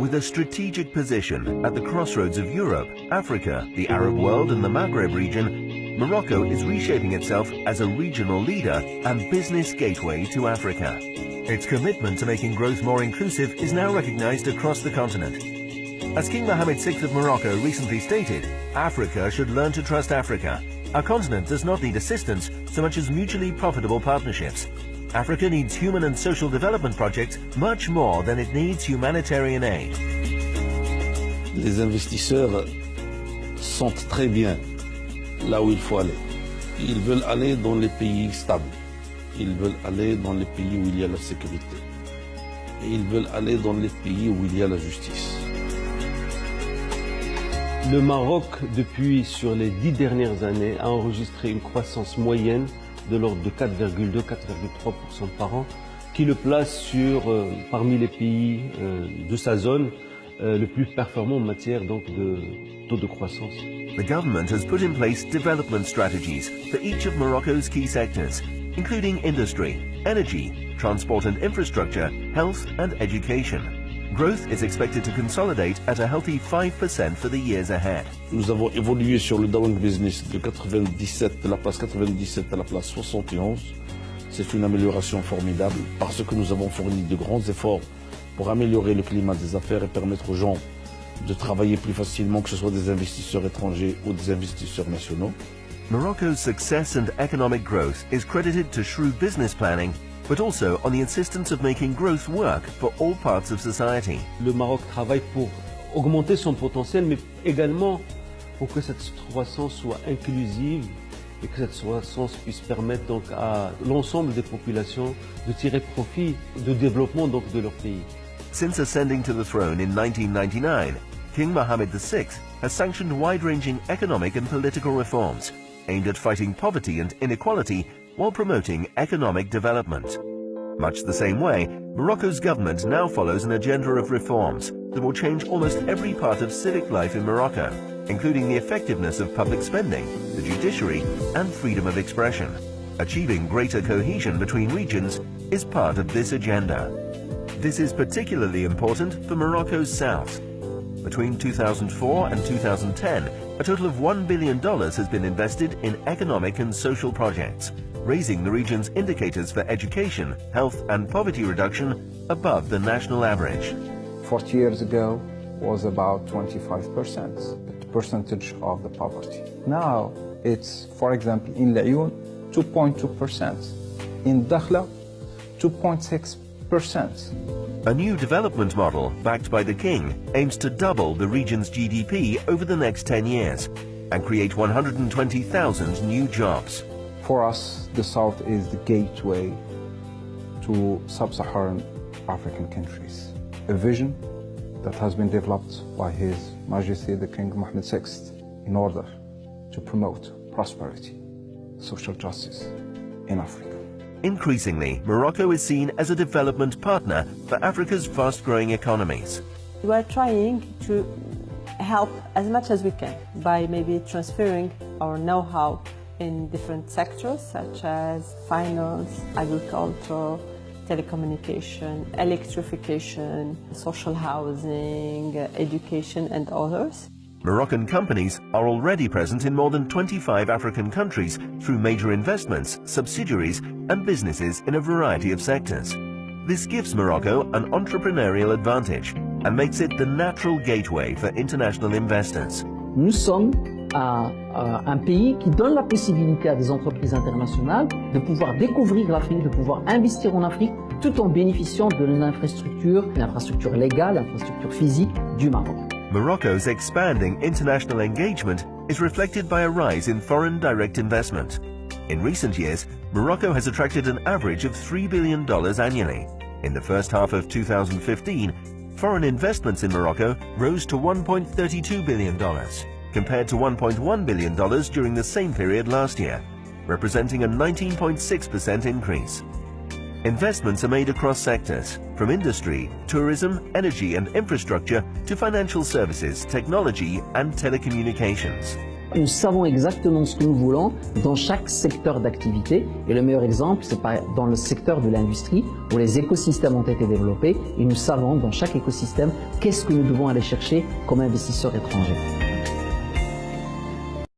With a strategic position at the crossroads of Europe, Africa, the Arab world and the Maghreb region, Morocco is reshaping itself as a regional leader and business gateway to Africa. Its commitment to making growth more inclusive is now recognized across the continent. As King Mohammed VI of Morocco recently stated, Africa should learn to trust Africa. Our continent does not need assistance so much as mutually profitable partnerships. Africa needs human and social development projects much more than it needs humanitarian aid. Les investisseurs sentent très bien là où il faut aller. Ils veulent aller dans les pays stables. Ils veulent aller dans les pays où il y a la sécurité. Et ils veulent aller dans les pays où il y a la justice. Le Maroc, sur les 10 dernières années, a enregistré une croissance moyenne de l'ordre de 4,2-4,3% par an, qui le place parmi les pays de sa zone le plus performant en matière de taux de croissance. The government has put in place development strategies for each of Morocco's key sectors, including industry, energy, transport and infrastructure, health and education. Growth is expected to consolidate at a healthy 5% for the years ahead. Nous avons évolué sur le Doing Business de la place 97 à la place 71. C'est une amélioration formidable parce que nous avons fourni de grands efforts pour améliorer le climat des affaires et permettre aux gens de travailler plus facilement, que ce soit des investisseurs étrangers ou des investisseurs nationaux. Morocco's success and economic growth is credited to shrewd business planning, but also on the insistence of making growth work for all parts of society. Le Maroc travaille pour augmenter son potentiel, mais également pour que cette croissance soit inclusive et que cette croissance puisse permettre donc à l'ensemble des populations de tirer profit du développement donc de leur pays. Since ascending to the throne in 1999, King Mohammed VI has sanctioned wide-ranging economic and political reforms aimed at fighting poverty and inequality while promoting economic development. Much the same way, Morocco's government now follows an agenda of reforms that will change almost every part of civic life in Morocco, including the effectiveness of public spending, the judiciary, and freedom of expression. Achieving greater cohesion between regions is part of this agenda. This is particularly important for Morocco's south. Between 2004 and 2010, a total of $1 billion has been invested in economic and social projects, raising the region's indicators for education, health and poverty reduction above the national average. 40 years ago was about 25%, the percentage of the poverty. Now it's, for example, in Laayoune, 2.2%. In Dakhla, 2.6%. A new development model, backed by the King, aims to double the region's GDP over the next 10 years and create 120,000 new jobs. For us, the South is the gateway to sub-Saharan African countries. A vision that has been developed by His Majesty the King Mohammed VI in order to promote prosperity, social justice in Africa. Increasingly, Morocco is seen as a development partner for Africa's fast-growing economies. We are trying to help as much as we can by maybe transferring our know-how in different sectors such as finance, agriculture, telecommunication, electrification, social housing, education and others. Moroccan companies are already present in more than 25 African countries through major investments, subsidiaries and businesses in a variety of sectors. This gives Morocco an entrepreneurial advantage and makes it the natural gateway for international investors. Nous sommes un pays qui donne la possibilité à des entreprises internationales de pouvoir découvrir l'Afrique, de pouvoir investir en Afrique, tout en bénéficiant de l'infrastructure légale, l'infrastructure physique du Maroc. Morocco's expanding international engagement is reflected by a rise in foreign direct investment. In recent years, Morocco has attracted an average of $3 billion annually. In the first half of 2015, foreign investments in Morocco rose to $1.32 billion, compared to $1.1 billion during the same period last year, representing a 19.6% increase. Investments are made across sectors, from industry, tourism, energy and infrastructure to financial services, technology and telecommunications. Nous savons exactement ce que nous voulons dans chaque secteur d'activité. Et le meilleur exemple, c'est dans le secteur de l'industrie où les écosystèmes ont été développés et nous savons dans chaque écosystème qu'est-ce que nous devons aller chercher comme investisseurs étrangers.